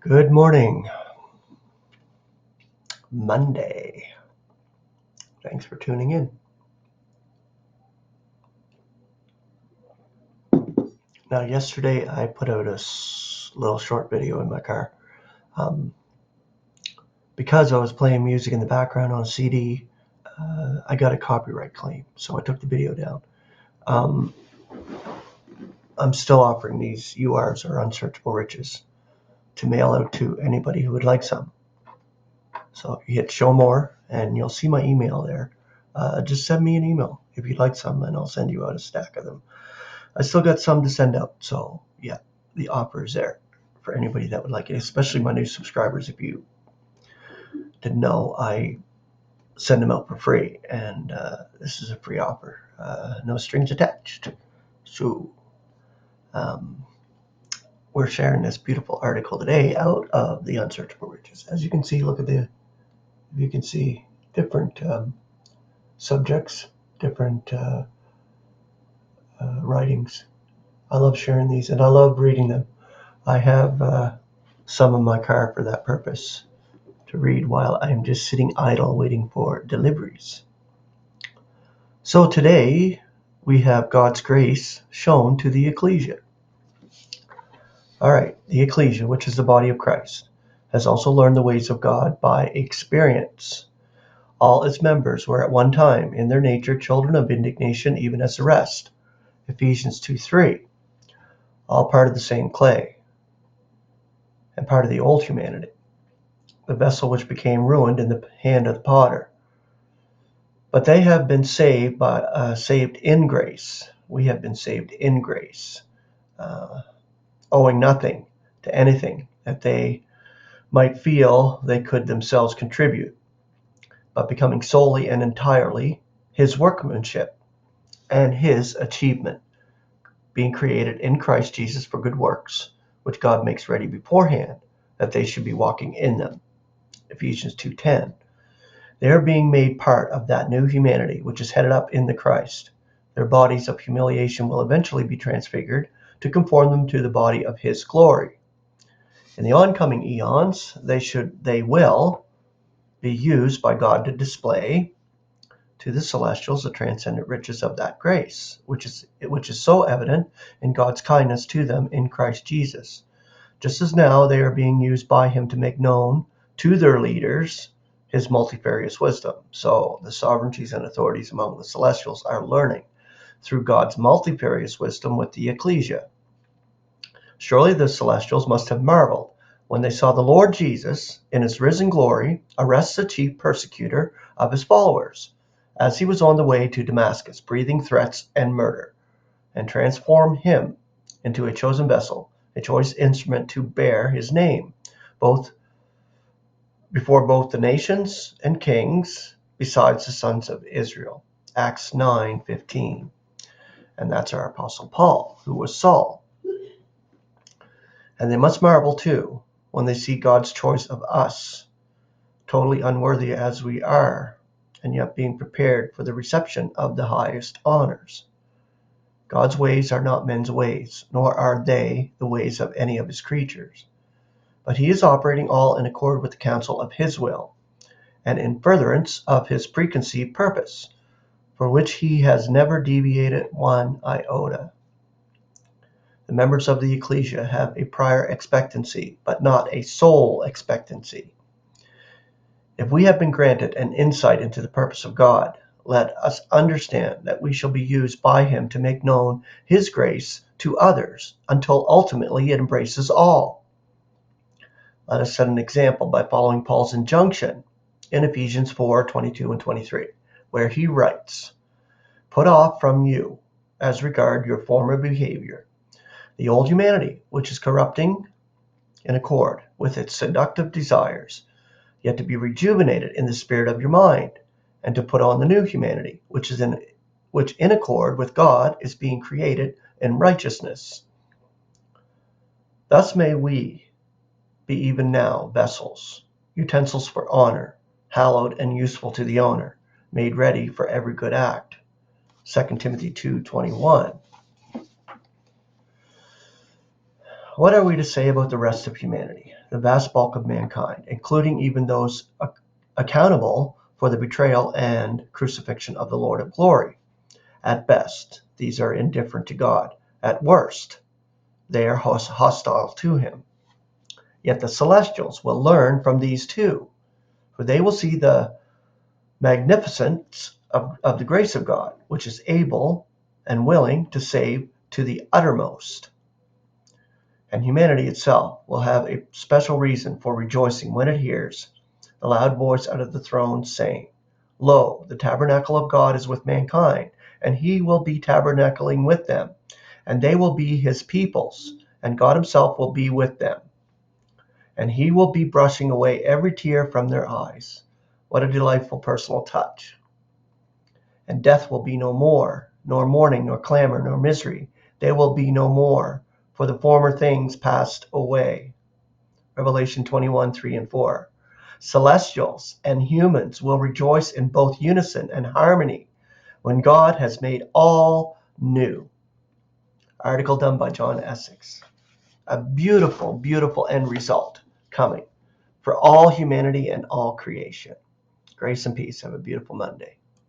Good morning. Monday. Thanks for tuning in. Now, yesterday I put out a little short video in my car. Because I was playing music in the background on a CD, I got a copyright claim, so I took the video down. I'm still offering these URs, or unsearchable riches, to mail out to anybody who would like some. So you hit show more and you'll see my email there. Just send me an email if you'd like some and I'll send you out a stack of them. I still got some to send out, so yeah, the offer is there for anybody that would like it, especially my new subscribers. If you didn't know, I send them out for free, and this is a free offer, no strings attached. So we're sharing this beautiful article today out of the Unsearchable Riches. As you can see, you can see different subjects, different writings. I love sharing these, and I love reading them. I have some in my car for that purpose, to read while I'm just sitting idle waiting for deliveries. So today we have God's grace shown to the Ecclesia. All right, the Ecclesia, which is the body of Christ, has also learned the ways of God by experience. All its members were at one time in their nature children of indignation, even as the rest. Ephesians 2:3. All part of the same clay and part of the old humanity, the vessel which became ruined in the hand of the potter. But they have been saved in grace. We have been saved in grace, owing nothing to anything that they might feel they could themselves contribute, but becoming solely and entirely His workmanship and His achievement, being created in Christ Jesus for good works, which God makes ready beforehand, that they should be walking in them. Ephesians 2:10. They are being made part of that new humanity which is headed up in the Christ. Their bodies of humiliation will eventually be transfigured to conform them to the body of His glory. In the oncoming eons, they will be used by God to display to the celestials the transcendent riches of that grace, which is so evident in God's kindness to them in Christ Jesus. Just as now they are being used by Him to make known to their leaders His multifarious wisdom. So the sovereignties and authorities among the celestials are learning through God's multifarious wisdom with the Ecclesia. Surely the celestials must have marveled when they saw the Lord Jesus, in His risen glory, arrest the chief persecutor of His followers, as He was on the way to Damascus, breathing threats and murder, and transform Him into a chosen vessel, a choice instrument to bear His name, before both the nations and kings, besides the sons of Israel. Acts 9:15. And that's our Apostle Paul, who was Saul. And they must marvel, too, when they see God's choice of us, totally unworthy as we are, and yet being prepared for the reception of the highest honors. God's ways are not men's ways, nor are they the ways of any of His creatures. But He is operating all in accord with the counsel of His will, and in furtherance of His preconceived purpose, for which He has never deviated one iota. The members of the Ecclesia have a prior expectancy, but not a sole expectancy. If we have been granted an insight into the purpose of God, let us understand that we shall be used by Him to make known His grace to others until ultimately it embraces all. Let us set an example by following Paul's injunction in Ephesians 4:22 and 23, where he writes, "Put off from you, as regard your former behavior, the old humanity, which is corrupting in accord with its seductive desires, yet to be rejuvenated in the spirit of your mind, and to put on the new humanity, which in accord with God is being created in righteousness. Thus may we be even now vessels, utensils for honor, hallowed and useful to the owner, made ready for every good act." 2 Timothy 2:21. What are we to say about the rest of humanity, the vast bulk of mankind, including even those accountable for the betrayal and crucifixion of the Lord of glory? At best, these are indifferent to God. At worst, they are hostile to him. Yet the celestials will learn from these too, for they will see the magnificence of the grace of God, which is able and willing to save to the uttermost. And humanity itself will have a special reason for rejoicing when it hears the loud voice out of the throne saying, Lo, the tabernacle of God is with mankind, and he will be tabernacling with them, and they will be his peoples, and God himself will be with them. And he will be brushing away every tear from their eyes. What a delightful personal touch. And death will be no more, nor mourning, nor clamor, nor misery. They will be no more, for the former things passed away. Revelation 21:3 and 4. Celestials and humans will rejoice in both unison and harmony when God has made all new. Article done by John Essex. A beautiful, beautiful end result coming for all humanity and all creation. Grace and peace. Have a beautiful Monday.